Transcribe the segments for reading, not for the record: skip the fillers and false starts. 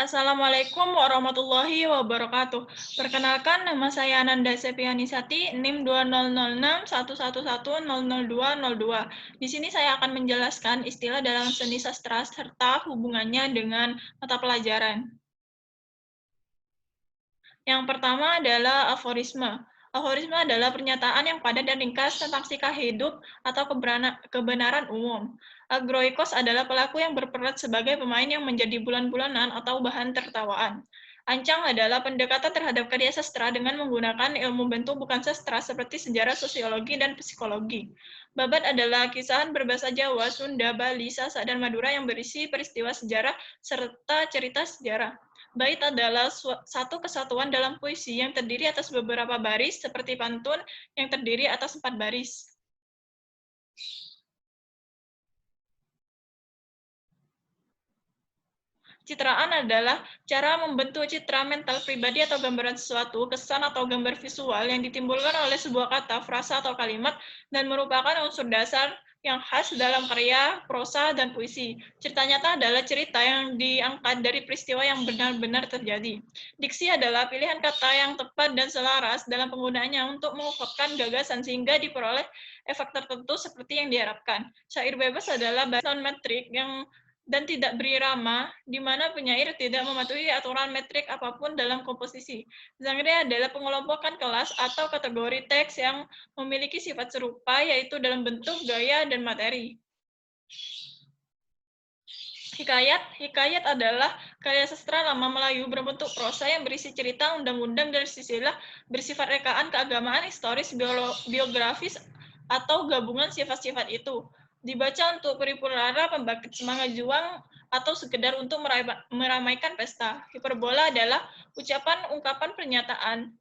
Assalamualaikum warahmatullahi wabarakatuh. Perkenalkan, nama saya Ananda Septianisati, NIM 200611100202. Di sini saya akan menjelaskan istilah dalam seni sastra serta hubungannya dengan mata pelajaran. Yang pertama adalah aforisme. Aforisme adalah pernyataan yang padat dan ringkas tentang sikap hidup atau kebenaran umum. Agroikos adalah pelaku yang berperan sebagai pemain yang menjadi bulan-bulanan atau bahan tertawaan. Ancang adalah pendekatan terhadap karya sastra dengan menggunakan ilmu bentuk bukan sastra seperti sejarah, sosiologi, dan psikologi. Babat adalah kisahan berbahasa Jawa, Sunda, Bali, Sasak, dan Madura yang berisi peristiwa sejarah serta cerita sejarah. Bait adalah satu kesatuan dalam puisi yang terdiri atas beberapa baris, seperti pantun yang terdiri atas 4 baris. Citraan adalah cara membentuk citra mental pribadi atau gambaran sesuatu, kesan atau gambar visual yang ditimbulkan oleh sebuah kata, frasa, atau kalimat, dan merupakan unsur dasar yang khas dalam karya, prosa, dan puisi. Cerita nyata adalah cerita yang diangkat dari peristiwa yang benar-benar terjadi. Diksi adalah pilihan kata yang tepat dan selaras dalam penggunaannya untuk mengungkapkan gagasan sehingga diperoleh efek tertentu seperti yang diharapkan. Syair bebas adalah bahasa non-metrik yang dan tidak berirama, di mana penyair tidak mematuhi aturan metrik apapun dalam komposisi. Genre adalah pengelompokan kelas atau kategori teks yang memiliki sifat serupa, yaitu dalam bentuk, gaya, dan materi. Hikayat adalah karya sastra lama Melayu berbentuk prosa yang berisi cerita, undang-undang, dan silsilah bersifat rekaan keagamaan, historis, biografis, atau gabungan sifat-sifat itu. Dibaca untuk peri-pura, pembangkit semangat juang, atau sekedar untuk meramaikan pesta. Hiperbola adalah ucapan, ungkapan, pernyataan,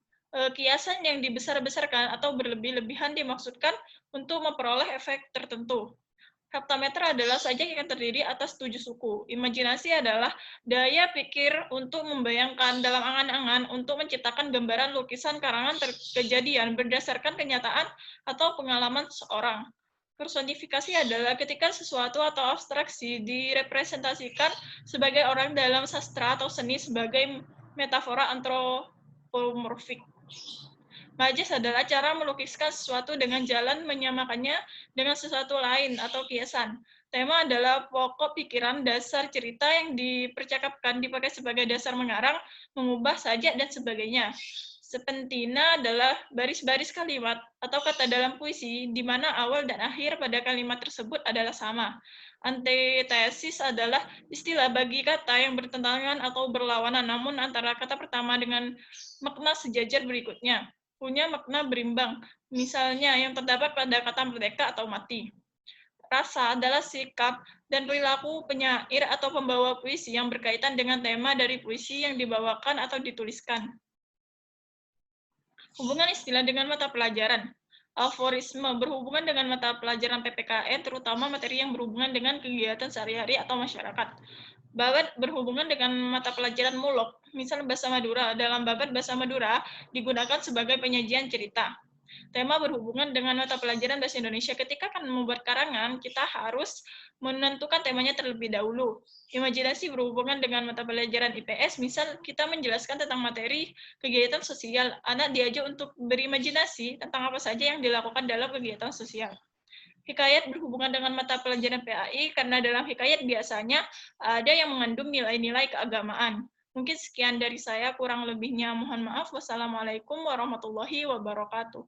kiasan yang dibesar-besarkan atau berlebih-lebihan dimaksudkan untuk memperoleh efek tertentu. Heptameter adalah sajak yang terdiri atas 7 suku. Imajinasi adalah daya pikir untuk membayangkan dalam angan-angan untuk menciptakan gambaran lukisan karangan kejadian berdasarkan kenyataan atau pengalaman seseorang. Personifikasi adalah ketika sesuatu atau abstraksi direpresentasikan sebagai orang dalam sastra atau seni sebagai metafora antropomorfik. Majas adalah cara melukiskan sesuatu dengan jalan menyamakannya dengan sesuatu lain atau kiasan. Tema adalah pokok pikiran dasar cerita yang dipercakapkan dipakai sebagai dasar mengarang, mengubah sajak, dan sebagainya. Sepentina adalah baris-baris kalimat atau kata dalam puisi di mana awal dan akhir pada kalimat tersebut adalah sama. Antitesis adalah istilah bagi kata yang bertentangan atau berlawanan namun antara kata pertama dengan makna sejajar berikutnya punya makna berimbang, misalnya yang terdapat pada kata merdeka atau mati. Rasa adalah sikap dan perilaku penyair atau pembawa puisi yang berkaitan dengan tema dari puisi yang dibawakan atau dituliskan. Hubungan istilah dengan mata pelajaran. Aforisme berhubungan dengan mata pelajaran PPKN, terutama materi yang berhubungan dengan kegiatan sehari-hari atau masyarakat. Babat berhubungan dengan mata pelajaran mulok, misal bahasa Madura. Dalam babat bahasa Madura digunakan sebagai penyajian cerita. Tema berhubungan dengan mata pelajaran bahasa Indonesia. Ketika akan membuat karangan, kita harus menentukan temanya terlebih dahulu. Imajinasi berhubungan dengan mata pelajaran IPS, misal kita menjelaskan tentang materi kegiatan sosial. Anak diajak untuk berimajinasi tentang apa saja yang dilakukan dalam kegiatan sosial. Hikayat berhubungan dengan mata pelajaran PAI karena dalam hikayat biasanya ada yang mengandung nilai-nilai keagamaan. Mungkin sekian dari saya, kurang lebihnya mohon maaf. Wassalamualaikum warahmatullahi wabarakatuh.